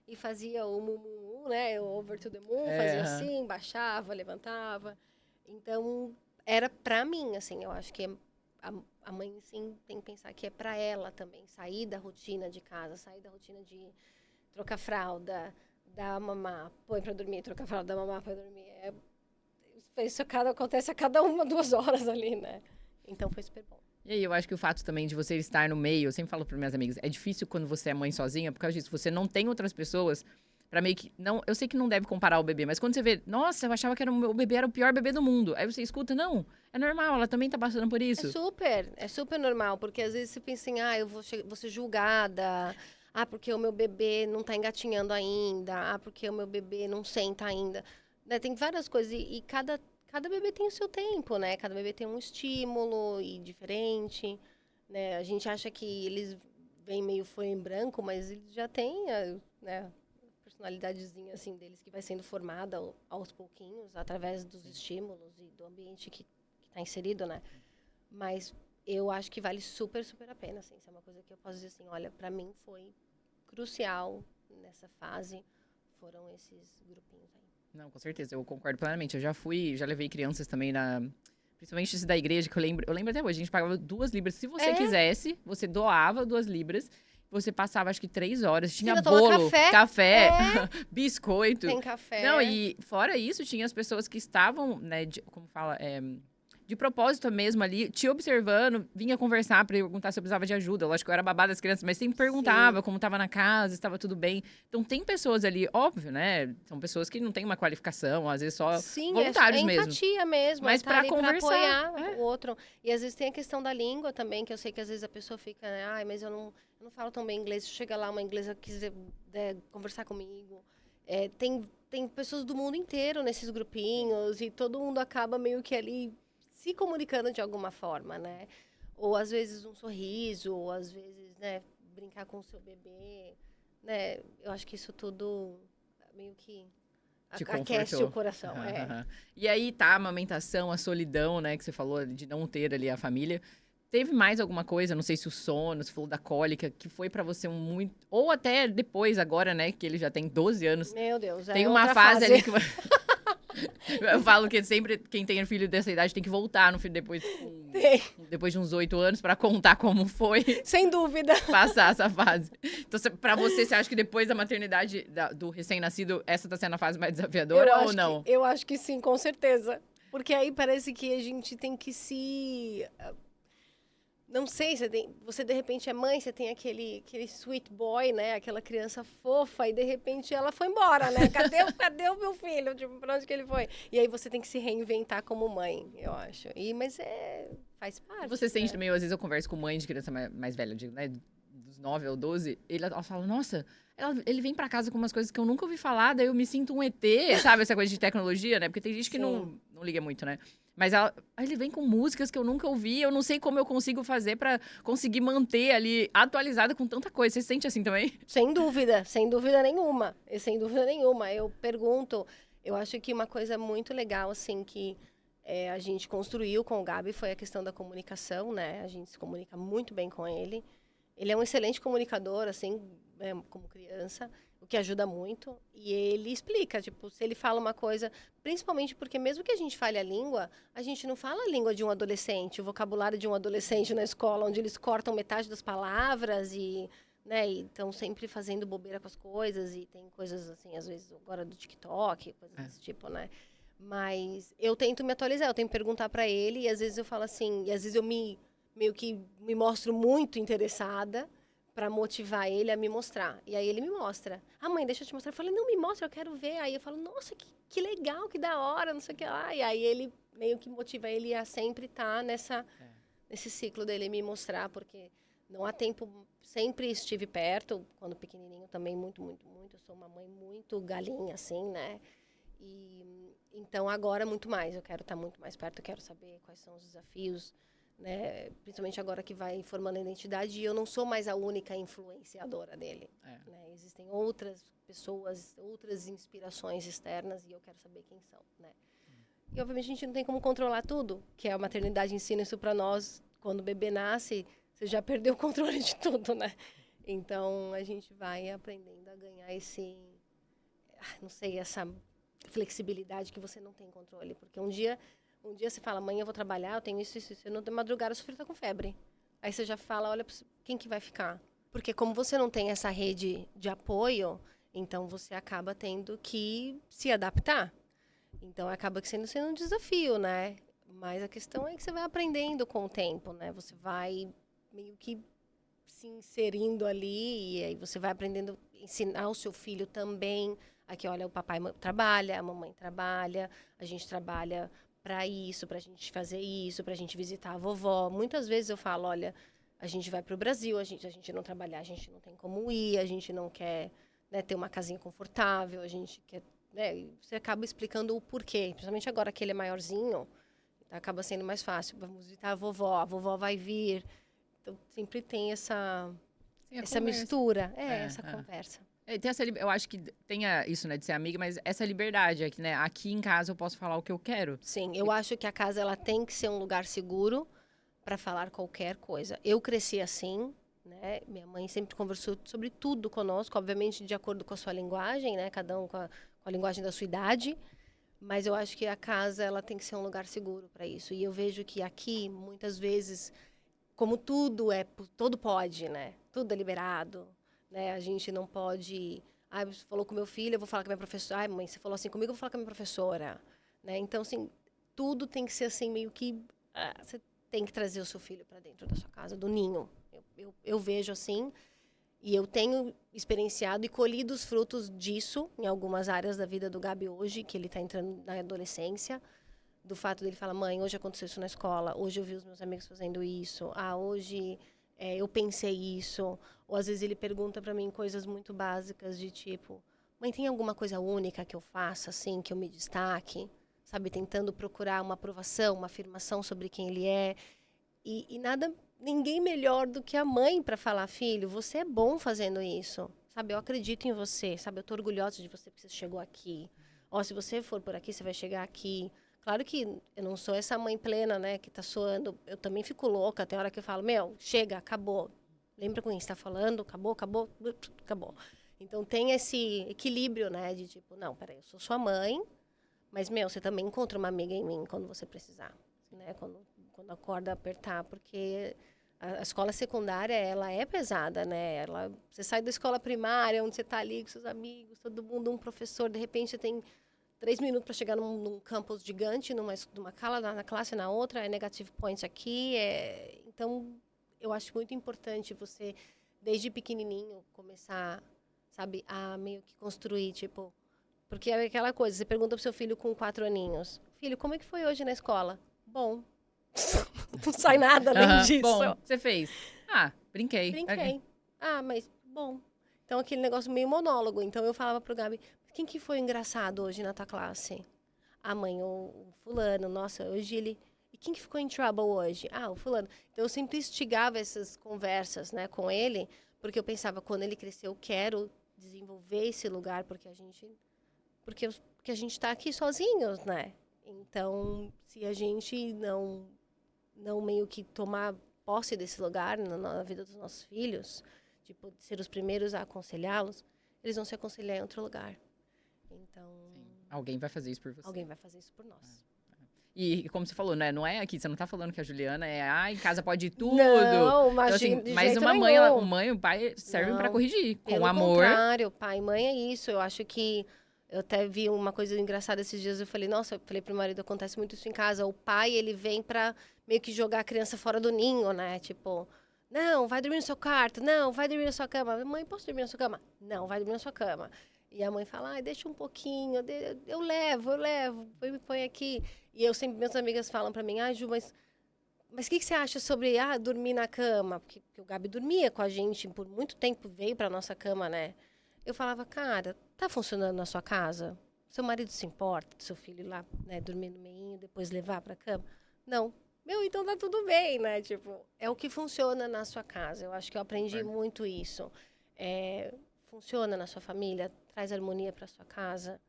e fazia o mumu, né? O over to the moon, fazia assim, baixava, levantava. Então, era pra mim, assim, eu acho que a mãe, assim, tem que pensar que é pra ela também, sair da rotina de casa, sair da rotina de trocar fralda, dar mamar, põe pra dormir, trocar fralda, dar mamar, põe pra dormir. Isso acontece a cada 2 horas ali, né? Então, foi super bom. E aí, eu acho que o fato também de você estar no meio, eu sempre falo para minhas amigas, é difícil quando você é mãe sozinha, por causa disso, você não tem outras pessoas pra meio que, não, eu sei que não deve comparar o bebê, mas quando você vê, nossa, eu achava que o bebê era o pior bebê do mundo, aí você escuta, não, é normal, ela também tá passando por isso. É super normal, porque às vezes você pensa assim, eu vou ser julgada, porque o meu bebê não tá engatinhando ainda, porque o meu bebê não senta ainda, né? Tem várias coisas, e cada bebê tem o seu tempo, né? Cada bebê tem um estímulo e diferente. né? A gente acha que eles vêm meio folha em branco, mas eles já têm, né, personalidadezinha assim deles que vai sendo formada aos pouquinhos, através dos estímulos e do ambiente que está inserido, né? Mas eu acho que vale super, super a pena, assim. Isso é uma coisa que eu posso dizer assim, olha, para mim foi crucial nessa fase, foram esses grupinhos aí. Não, com certeza, eu concordo plenamente. Eu já levei crianças também principalmente esse da igreja, que eu lembro até hoje, a gente pagava 2 libras. Se você quisesse, você doava 2 libras, você passava acho que 3 horas, tinha Ainda toma bolo, café, É. biscoito. Tem café. Não, e fora isso, tinha as pessoas que estavam, né, como fala, de propósito mesmo ali, te observando, vinha conversar, perguntar se eu precisava de ajuda. Lógico que eu era babá das crianças, mas sempre perguntava como estava na casa, se estava tudo bem. Então tem pessoas ali, óbvio, né? São pessoas que não têm uma qualificação, às vezes só voluntários mesmo. Empatia mesmo. Mas tá para ali conversar. Apoiar o outro. E às vezes tem a questão da língua também, que eu sei que às vezes a pessoa fica, né? Ai, mas eu não falo tão bem inglês. Chega lá uma inglesa que quiser conversar comigo. Tem pessoas do mundo inteiro nesses grupinhos e todo mundo acaba meio que ali se comunicando de alguma forma, né? Ou às vezes um sorriso, ou às vezes, né, brincar com o seu bebê, né? Eu acho que isso tudo meio que aquece o coração. E aí tá a amamentação, a solidão, né, que você falou de não ter ali a família. Teve mais alguma coisa, não sei se o sono, você falou da cólica, que foi pra você muito... Ou até depois, agora, né, que ele já tem 12 anos. Meu Deus, tem uma fase ali que... Eu falo que sempre quem tem filho dessa idade tem que voltar no filho depois de uns 8 anos pra contar como foi. Sem dúvida. Passar essa fase. Então, pra você acha que depois da maternidade do recém-nascido, essa tá sendo a fase mais desafiadora ou não? Eu acho que sim, com certeza. Porque aí parece que a gente tem que se... Não sei, você de repente é mãe, você tem aquele sweet boy, né? Aquela criança fofa e de repente ela foi embora, né? Cadê o meu filho? Tipo, pra onde que ele foi? E aí você tem que se reinventar como mãe, eu acho. Mas faz parte. Você sente também, às vezes eu converso com mãe de criança mais velha, digo, né? Dos 9 ou 12, ela fala, nossa, ele vem pra casa com umas coisas que eu nunca ouvi falar, daí eu me sinto um ET, sabe? Essa coisa de tecnologia, né? Porque tem gente que não liga muito, né? Mas ele vem com músicas que eu nunca ouvi, eu não sei como eu consigo fazer pra conseguir manter ali atualizada com tanta coisa. Você se sente assim também? Sem dúvida nenhuma. Sem dúvida nenhuma. Eu pergunto, eu acho que uma coisa muito legal, assim, que a gente construiu com o Gabi foi a questão da comunicação, né? A gente se comunica muito bem com ele. Ele é um excelente comunicador, assim, como criança, o que ajuda muito. E ele explica, tipo, se ele fala uma coisa... Principalmente porque mesmo que a gente fale a língua, a gente não fala a língua de um adolescente, o vocabulário de um adolescente na escola, onde eles cortam metade das palavras e... né, e estão sempre fazendo bobeira com as coisas. E tem coisas, assim, às vezes, agora do TikTok, coisas desse tipo, né? Mas eu tento me atualizar, eu tento perguntar para ele. E às vezes eu falo assim... E às vezes eu meio que me mostro muito interessada para motivar ele a me mostrar. E aí ele me mostra. Ah, mãe, deixa eu te mostrar. Eu falei, não, me mostra, eu quero ver. Aí eu falo, nossa, que legal, que da hora, não sei o que lá. E aí ele meio que motiva ele a sempre estar nesse ciclo dele me mostrar, porque não há tempo, sempre estive perto, quando pequenininho também, muito, muito, muito. Eu sou uma mãe muito galinha, assim, né? E então agora muito mais, eu quero estar muito mais perto, eu quero saber quais são os desafios, né? Principalmente agora que vai formando a identidade, e eu não sou mais a única influenciadora dele. Né? Existem outras pessoas, outras inspirações externas, e eu quero saber quem são, né? E obviamente a gente não tem como controlar tudo, que a maternidade ensina isso para nós. Quando o bebê nasce, você já perdeu o controle de tudo, né? Então a gente vai aprendendo a ganhar não sei, essa flexibilidade que você não tem controle, porque um dia você fala, amanhã eu vou trabalhar, eu tenho isso, e no madrugada seu filho tá com febre. Aí você já fala, olha, quem que vai ficar? Porque como você não tem essa rede de apoio, então você acaba tendo que se adaptar. Então acaba sendo um desafio, né? Mas a questão é que você vai aprendendo com o tempo, né? Você vai meio que se inserindo ali, e aí você vai aprendendo a ensinar o seu filho também. Aqui, olha, o papai trabalha, a mamãe trabalha, a gente trabalha para isso, para a gente fazer isso, para a gente visitar a vovó. Muitas vezes eu falo, olha, a gente vai para o Brasil, a gente não trabalhar, a gente não tem como ir, a gente não quer, né, ter uma casinha confortável, a gente quer, né, você acaba explicando o porquê, principalmente agora que ele é maiorzinho, acaba sendo mais fácil. Vamos visitar a vovó vai vir, Então, sempre tem essa conversa. mistura. Essa conversa. Tem eu acho que tem isso, né, de ser amiga, mas essa liberdade aqui, né? Aqui em casa eu posso falar o que eu quero. Sim, eu acho que a casa ela tem que ser um lugar seguro para falar qualquer coisa. Eu cresci assim, né? Minha mãe sempre conversou sobre tudo conosco, obviamente de acordo com a sua linguagem, né? Cada um com a linguagem da sua idade. Mas eu acho que a casa ela tem que ser um lugar seguro para isso. E eu vejo que aqui, muitas vezes, como todo pode, né? Tudo é liberado, né? A gente não pode... Ah, você falou com meu filho, eu vou falar com a minha professora. Ai, mãe, você falou assim comigo, eu vou falar com a minha professora. Né? Então, assim, tudo tem que ser assim, meio que... você tem que trazer o seu filho para dentro da sua casa, do ninho. Eu vejo assim, e eu tenho experienciado e colhido os frutos disso em algumas áreas da vida do Gabi hoje, que ele está entrando na adolescência, do fato dele falar, mãe, hoje aconteceu isso na escola, hoje eu vi os meus amigos fazendo isso, hoje eu pensei isso. Ou às vezes ele pergunta para mim coisas muito básicas de tipo, mãe, tem alguma coisa única que eu faça, assim, que eu me destaque? Sabe, tentando procurar uma aprovação, uma afirmação sobre quem ele é. E ninguém melhor do que a mãe para falar, filho, você é bom fazendo isso. Sabe, eu acredito em você, sabe, eu tô orgulhosa de você porque você chegou aqui. Ó, se você for por aqui, você vai chegar aqui. Claro que eu não sou essa mãe plena, né, que tá soando. Eu também fico louca, tem hora que eu falo, chega, acabou. Lembra com quem está falando? Acabou, acabou, acabou. Então tem esse equilíbrio, né, de tipo, não, peraí, eu sou sua mãe, mas, você também encontra uma amiga em mim quando você precisar, né, quando a corda apertar, porque a escola secundária, ela é pesada, né? Você sai da escola primária, onde você está ali com seus amigos, todo mundo, um professor, de repente você tem 3 minutos para chegar num campus gigante, numa na classe, na outra, é negative points aqui. Então, eu acho muito importante você, desde pequenininho, começar, sabe, a meio que construir, tipo... Porque é aquela coisa, você pergunta pro seu filho com 4 aninhos, filho, como é que foi hoje na escola? Bom. Não sai nada além disso. Bom, você fez. Brinquei. Brinquei. Mas, bom. Então, aquele negócio meio monólogo. Então, eu falava pro Gabi, quem que foi engraçado hoje na tua classe? Mãe, o fulano. Nossa, hoje ele... E quem que ficou em trouble hoje? O fulano. Então, eu sempre instigava essas conversas, né, com ele, porque eu pensava, quando ele crescer, eu quero desenvolver esse lugar, porque a gente tá aqui sozinhos, né? Então, se a gente não meio que tomar posse desse lugar na vida dos nossos filhos, tipo, ser os primeiros a aconselhá-los, eles vão se aconselhar em outro lugar. Então... Sim. Alguém vai fazer isso por você. Alguém vai fazer isso por nós. E como você falou, né? Não é aqui, você não tá falando que a Juliana em casa pode tudo. Não, imagina, então, assim, mas uma mãe e o pai servem para corrigir, com amor. Pelo contrário, pai e mãe é isso. Eu acho que eu até vi uma coisa engraçada esses dias, eu falei pro marido, acontece muito isso em casa. O pai, ele vem pra meio que jogar a criança fora do ninho, né? Tipo, não, vai dormir no seu quarto, não, vai dormir na sua cama. Mãe, posso dormir na sua cama? Não, vai dormir na sua cama. E a mãe fala, deixa um pouquinho, eu levo, me põe aqui. E minhas amigas falam pra mim, Ju, mas o que você acha sobre dormir na cama? Porque o Gabi dormia com a gente por muito tempo, veio pra nossa cama, né? Eu falava, cara, tá funcionando na sua casa? Seu marido se importa do seu filho ir lá, né, dormir no meinho, depois levar pra cama? Não. Então tá tudo bem, né? Tipo, é o que funciona na sua casa. Eu acho que eu aprendi muito isso. Funciona na sua família, traz harmonia pra sua casa.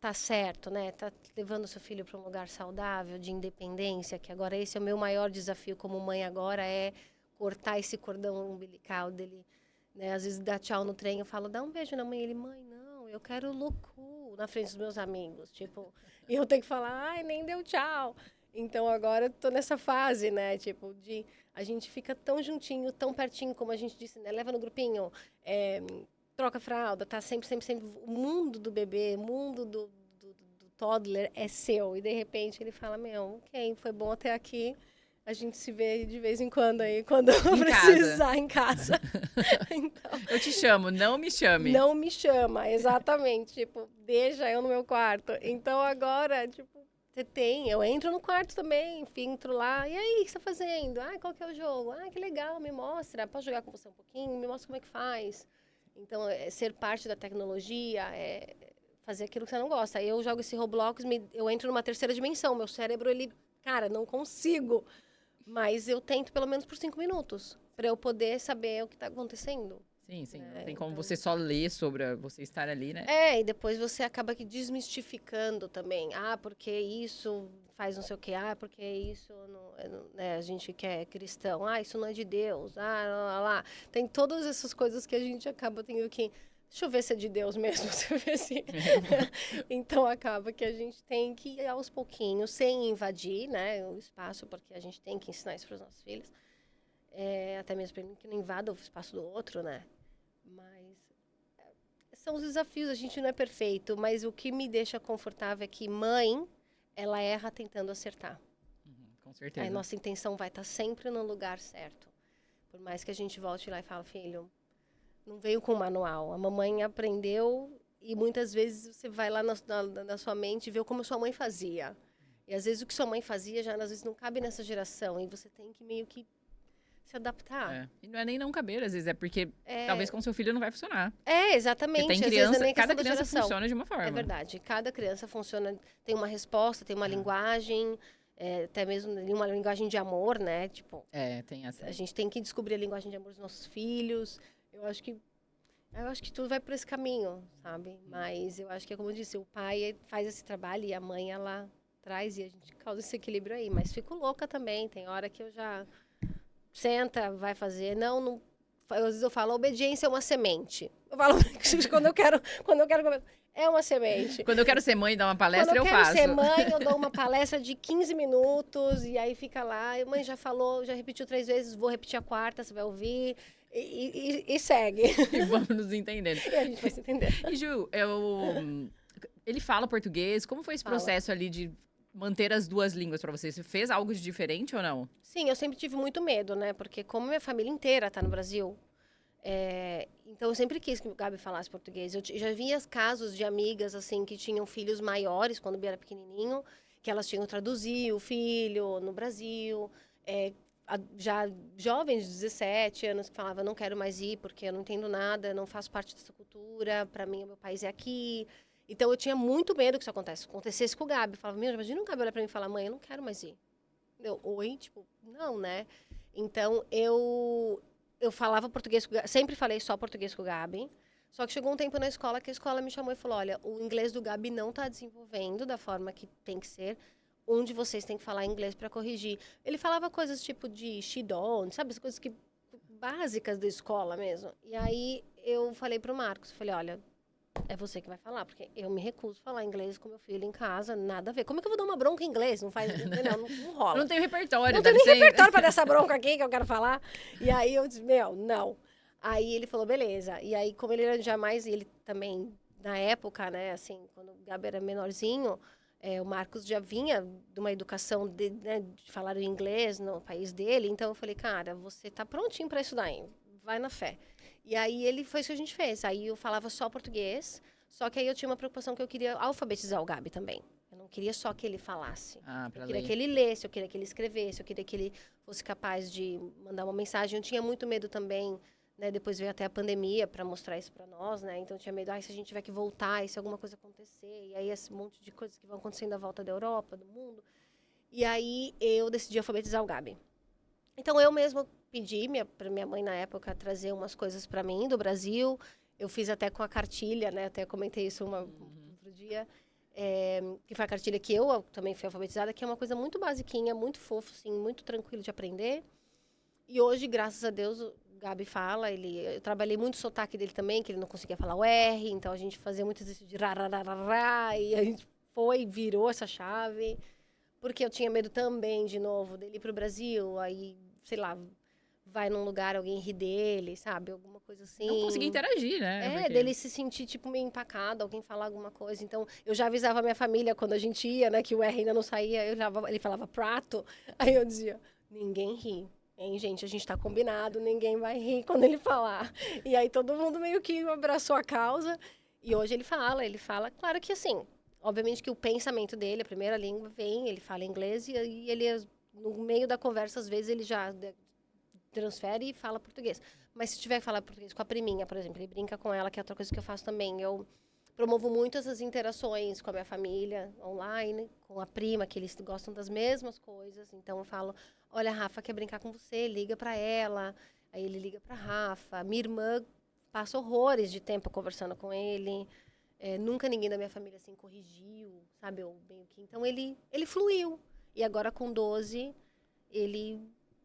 Tá certo, né? Tá levando o seu filho para um lugar saudável, de independência, que agora esse é o meu maior desafio como mãe agora, é cortar esse cordão umbilical dele. Né? Às vezes dá tchau no trem, eu falo, dá um beijo na mãe. Ele, mãe, não, eu quero louco na frente dos meus amigos. Tipo, e eu tenho que falar, nem deu tchau. Então agora eu tô nessa fase, né? Tipo, a gente fica tão juntinho, tão pertinho, como a gente disse, né? Leva no grupinho, troca fralda, tá sempre. O mundo do bebê, o mundo do toddler é seu. E de repente ele fala, ok, foi bom até aqui. A gente se vê de vez em quando aí, quando eu precisar em casa. Então, eu te chamo, não me chame. Não me chama, exatamente. Tipo, deixa eu no meu quarto. Então agora, tipo, eu entro no quarto também, entro lá. E aí, o que você tá fazendo? Qual que é o jogo? Que legal, me mostra. Posso jogar com você um pouquinho? Me mostra como é que faz. Então, ser parte da tecnologia, fazer aquilo que você não gosta. Aí eu jogo esse Roblox, eu entro numa terceira dimensão. Meu cérebro, ele, cara, não consigo Mas eu tento pelo menos por 5 minutos, para eu poder saber o que está acontecendo. Sim, sim. Não tem como você só ler sobre você estar ali, né? E depois você acaba aqui desmistificando também. Ah, porque isso faz não sei o quê. Ah, porque isso né, a gente que é cristão. Ah, isso não é de Deus. Ah, lá. Tem todas essas coisas que a gente acaba tendo que... Deixa eu ver se é de Deus mesmo. Deixa eu ver se... Então, acaba que a gente tem que ir aos pouquinhos, sem invadir, né, o espaço, porque a gente tem que ensinar isso para os nossos filhos. Até mesmo para que não invada o espaço do outro, né? Mas são os desafios, a gente não é perfeito, mas o que me deixa confortável é que mãe, ela erra tentando acertar. Com certeza. A nossa intenção vai estar sempre no lugar certo. Por mais que a gente volte lá e fale, filho, não veio com manual. A mamãe aprendeu e muitas vezes você vai lá na sua mente e vê como sua mãe fazia. E às vezes o que sua mãe fazia já às vezes não cabe nessa geração e você tem que meio que se adaptar. E não é nem não caber, às vezes, é porque talvez com seu filho não vai funcionar. Exatamente. Porque tem criança, cada criança funciona de uma forma. É verdade. Cada criança funciona, tem uma resposta, tem uma linguagem, até mesmo uma linguagem de amor, né? Tipo, tem essa. A gente tem que descobrir a linguagem de amor dos nossos filhos. Eu acho que tudo vai por esse caminho, sabe? Mas eu acho que, como eu disse, o pai faz esse trabalho e a mãe, ela traz e a gente causa esse equilíbrio aí. Mas fico louca também. Tem hora que eu já... Senta, vai fazer. Não, às vezes eu falo, a obediência é uma semente. Eu falo, quando eu quero comer, é uma semente. Quando eu quero ser mãe e dar uma palestra, eu faço. Quando eu quero ser mãe, eu dou uma palestra de 15 minutos, e aí fica lá, a mãe já falou, já repetiu 3 vezes, vou repetir a 4ª, você vai ouvir, e segue. E vamos nos entendendo. E a gente vai se entender. E Ju, ele fala português, como foi esse processo ali de manter as 2 línguas pra você? Você fez algo de diferente ou não? Sim, eu sempre tive muito medo, né? Porque como minha família inteira tá no Brasil, então eu sempre quis que o Gabi falasse português. Eu já vi casos de amigas, assim, que tinham filhos maiores, quando o Bia era pequenininho, que elas tinham que traduzir o filho no Brasil. Já jovens de 17 anos que falavam, não quero mais ir porque eu não entendo nada, não faço parte dessa cultura, para mim o meu país é aqui. Então eu tinha muito medo que isso acontecesse com o Gabi. Eu falava, imagina um Gabi olhar para mim e falar, mãe, eu não quero mais ir. Oi? Tipo, não, né? Então eu falava português, sempre falei só português com o Gabi. Só que chegou um tempo na escola que a escola me chamou e falou, olha, o inglês do Gabi não está desenvolvendo da forma que tem que ser. Um de vocês tem que falar inglês para corrigir. Ele falava coisas tipo de she don't, sabe? As coisas básicas da escola mesmo. E aí eu falei pro Marcos, falei, olha, é você que vai falar, porque eu me recuso a falar inglês com meu filho em casa, nada a ver. Como é que eu vou dar uma bronca em inglês? Não faz, não rola. Não tem repertório. Não tem nem repertório para dar essa bronca aqui que eu quero falar. E aí eu disse, não. Aí ele falou, beleza. E aí, como ele era jamais, ele também, na época, né, assim, quando o Gabi era menorzinho, o Marcos já vinha de uma educação de falar inglês no país dele. Então eu falei, cara, você tá prontinho para estudar ainda. Vai na fé. E aí foi isso que a gente fez. Aí eu falava só português, só que aí eu tinha uma preocupação que eu queria alfabetizar o Gabi também. Eu não queria só que ele falasse. Eu queria que ele lesse, eu queria que ele escrevesse, eu queria que ele fosse capaz de mandar uma mensagem. Eu tinha muito medo também, né? Depois veio até a pandemia para mostrar isso para nós, né? Então eu tinha medo, se a gente tiver que voltar, e se alguma coisa acontecer. E aí esse monte de coisas que vão acontecendo à volta da Europa, do mundo. E aí eu decidi alfabetizar o Gabi. Então eu mesma pedi para minha mãe na época trazer umas coisas para mim do Brasil. Eu fiz até com a cartilha, né? Até comentei isso outro dia. Que foi a cartilha que eu também fui alfabetizada, que é uma coisa muito basiquinha, muito fofo, assim, muito tranquilo de aprender. E hoje, graças a Deus, o Gabi fala, eu trabalhei muito o sotaque dele também, que ele não conseguia falar o R, então a gente fazia muito exercício de rarararará, e a gente virou essa chave, porque eu tinha medo também, de novo, dele ir pro Brasil, aí, sei lá, vai num lugar, alguém ri dele, sabe? Alguma coisa assim. Não conseguir interagir, né? Porque... dele se sentir, tipo, meio empacado, alguém falar alguma coisa. Então, eu já avisava a minha família quando a gente ia, né? Que o R ainda não saía. Ele falava prato. Aí eu dizia, ninguém ri. Hein, gente? A gente tá combinado, ninguém vai rir quando ele falar. E aí todo mundo meio que abraçou a causa. E hoje ele fala, claro que assim, obviamente que o pensamento dele, a primeira língua vem, ele fala inglês e ele, no meio da conversa, às vezes ele já transfere e fala português. Mas se tiver que falar português com a priminha, por exemplo, ele brinca com ela, que é outra coisa que eu faço também. Eu promovo muito essas interações com a minha família online, com a prima, que eles gostam das mesmas coisas. Então eu falo, olha, a Rafa quer brincar com você, liga para ela. Aí ele liga para Rafa. Minha irmã passa horrores de tempo conversando com ele. Nunca ninguém da minha família assim corrigiu, sabe? Ou bem o que. Então ele fluiu. E agora com 12, ele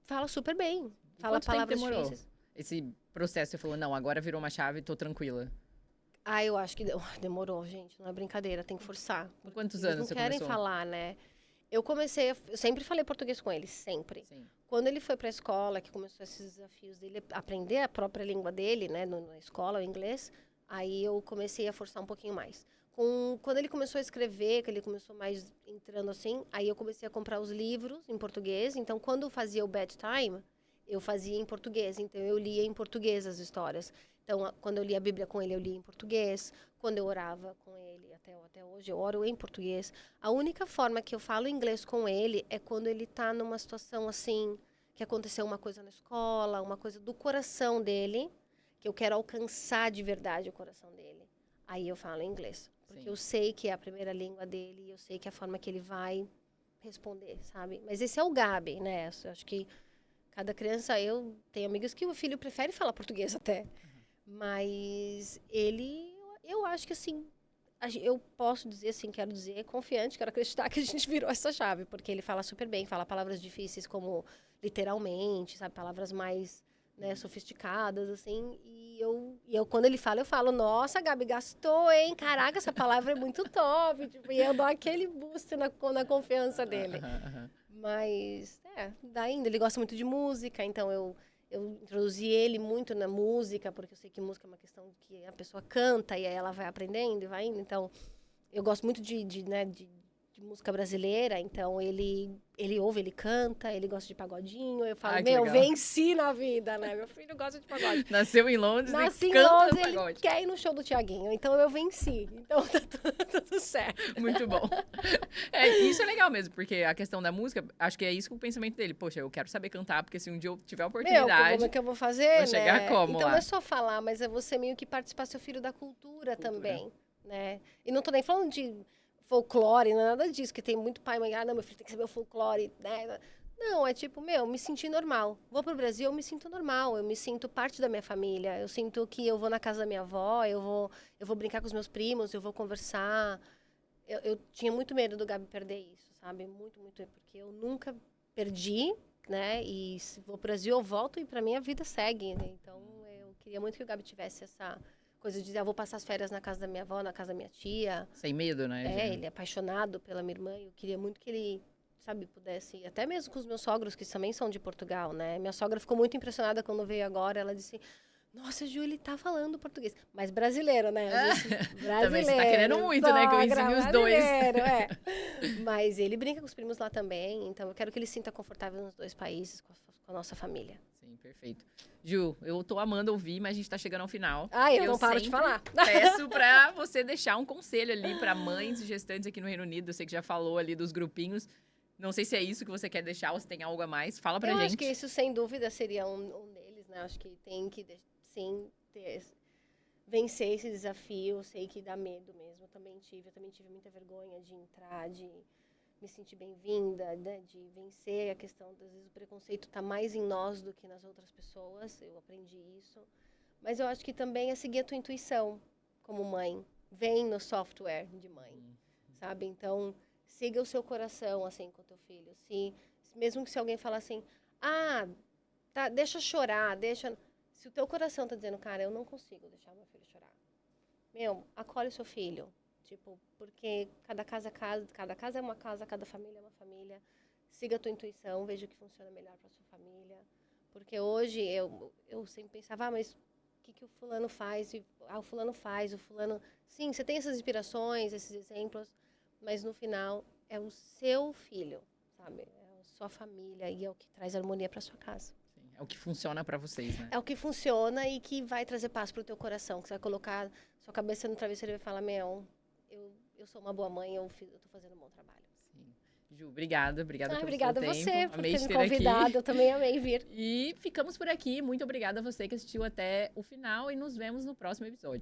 fala super bem. Fala Quanto tempo palavras demorou? difíceis. Esse processo, você falou, não, agora virou uma chave, tô tranquila. Eu acho que demorou, gente. Não é brincadeira, tem que forçar. Com quantos Eles anos você não querem começou? falar, né? Eu sempre falei português com ele, sempre. Sim. Quando ele foi para a escola, que começou esses desafios dele, aprender a própria língua dele, né, na escola, o inglês, aí eu comecei a forçar um pouquinho mais. Quando ele começou a escrever, que ele começou mais entrando assim, aí eu comecei a comprar os livros em português. Então, quando eu fazia o bedtime, eu fazia em português. Então, eu lia em português as histórias. Então, quando eu lia a Bíblia com ele, eu lia em português. Quando eu orava com ele, até hoje, eu oro em português. A única forma que eu falo inglês com ele é quando ele está numa situação assim, que aconteceu uma coisa na escola, uma coisa do coração dele, que eu quero alcançar de verdade o coração dele. Aí eu falo inglês. Porque eu sei que é a primeira língua dele, eu sei que é a forma que ele vai responder, sabe? Mas esse é o Gabi, né? Eu acho que cada criança, eu tenho amigas que o filho prefere falar português até. Mas ele, eu acho que assim, eu posso dizer assim, quero dizer, confiante, quero acreditar que a gente virou essa chave, porque ele fala super bem, fala palavras difíceis como literalmente, sabe, palavras mais, né, sofisticadas, assim, e eu quando ele fala, eu falo, nossa, Gabi, gastou, hein, caraca, essa palavra é muito top, tipo, e eu dou aquele boost na confiança dele. Mas, dá ainda, ele gosta muito de música, então eu introduzi ele muito na música, porque eu sei que música é uma questão que a pessoa canta e aí ela vai aprendendo e vai indo. Então, eu gosto muito de música brasileira, então ele ouve, ele canta, ele gosta de pagodinho. Eu falo, venci na vida, né? Meu filho gosta de pagode. Nasceu em Londres Nasci e em canta Londres, pagode. ele quer ir no show do Thiaguinho, então eu venci. Então tá tudo certo. Muito bom. Isso é legal mesmo, porque a questão da música, acho que é isso que o pensamento dele. Poxa, eu quero saber cantar, porque se um dia eu tiver a oportunidade... Como é que eu vou fazer, vou chegar como Então lá? não é só falar, mas é você meio que participar seu filho da cultura também, né? E não tô nem falando de folclore, não é nada disso, que tem muito pai e mãe, não, meu filho tem que saber o folclore, né? Não, é tipo, me sentir normal. Vou pro Brasil, eu me sinto normal, eu me sinto parte da minha família, eu sinto que eu vou na casa da minha avó, eu vou brincar com os meus primos, eu vou conversar. Eu tinha muito medo do Gabi perder isso, sabe? Muito, muito, porque eu nunca perdi, né? E se vou pro Brasil, eu volto e pra mim a vida segue, né? Então, eu queria muito que o Gabi tivesse essa coisa de dizer, eu vou passar as férias na casa da minha avó, na casa da minha tia. Sem medo, né? Ele é apaixonado pela minha irmã. Eu queria muito que ele, sabe, pudesse... Até mesmo com os meus sogros, que também são de Portugal, né? Minha sogra ficou muito impressionada quando veio agora. Ela disse, nossa, Ju, ele tá falando português. Mas brasileiro, né? Eu disse, brasileiro. Também você tá querendo muito, né? Que eu ensine os dois. Mas ele brinca com os primos lá também. Então, eu quero que ele se sinta confortável nos dois países, com a nossa família. Sim, perfeito. Ju, eu tô amando ouvir, mas a gente tá chegando ao final. Eu não paro de falar. Peço pra você deixar um conselho ali pra mães e gestantes aqui no Reino Unido. Eu sei que já falou ali dos grupinhos. Não sei se é isso que você quer deixar ou se tem algo a mais. Fala pra gente. Eu acho que isso, sem dúvida, seria um deles, né? Acho que tem que, sim, vencer esse desafio. Eu sei que dá medo mesmo. Eu também tive muita vergonha de entrar, de me sentir bem-vinda, né? De vencer a questão, às vezes o preconceito está mais em nós do que nas outras pessoas. Eu aprendi isso. Mas eu acho que também é seguir a tua intuição como mãe. Vem no software de mãe, sabe? Então, siga o seu coração, assim, com o teu filho. Mesmo que se alguém falar assim, tá, deixa chorar, Se o teu coração tá dizendo, cara, eu não consigo deixar meu filho chorar. Acolhe o seu filho. Tipo, porque cada casa é uma casa, cada família é uma família. Siga a tua intuição, veja o que funciona melhor para sua família. Porque hoje eu sempre pensava, mas o que o fulano faz? O fulano faz, o fulano... Sim, você tem essas inspirações, esses exemplos, mas no final é o seu filho, sabe? É a sua família e é o que traz harmonia para sua casa. Sim, é o que funciona para vocês, né? É o que funciona e que vai trazer paz para o teu coração, que você vai colocar sua cabeça no travesseiro e vai falar, eu sou uma boa mãe, eu tô fazendo um bom trabalho. Sim. Ju, obrigada pelo obrigada seu a tempo. você por Amei ter me te convidado, aqui. eu também amei vir. E ficamos por aqui. Muito obrigada a você que assistiu até o final e nos vemos no próximo episódio.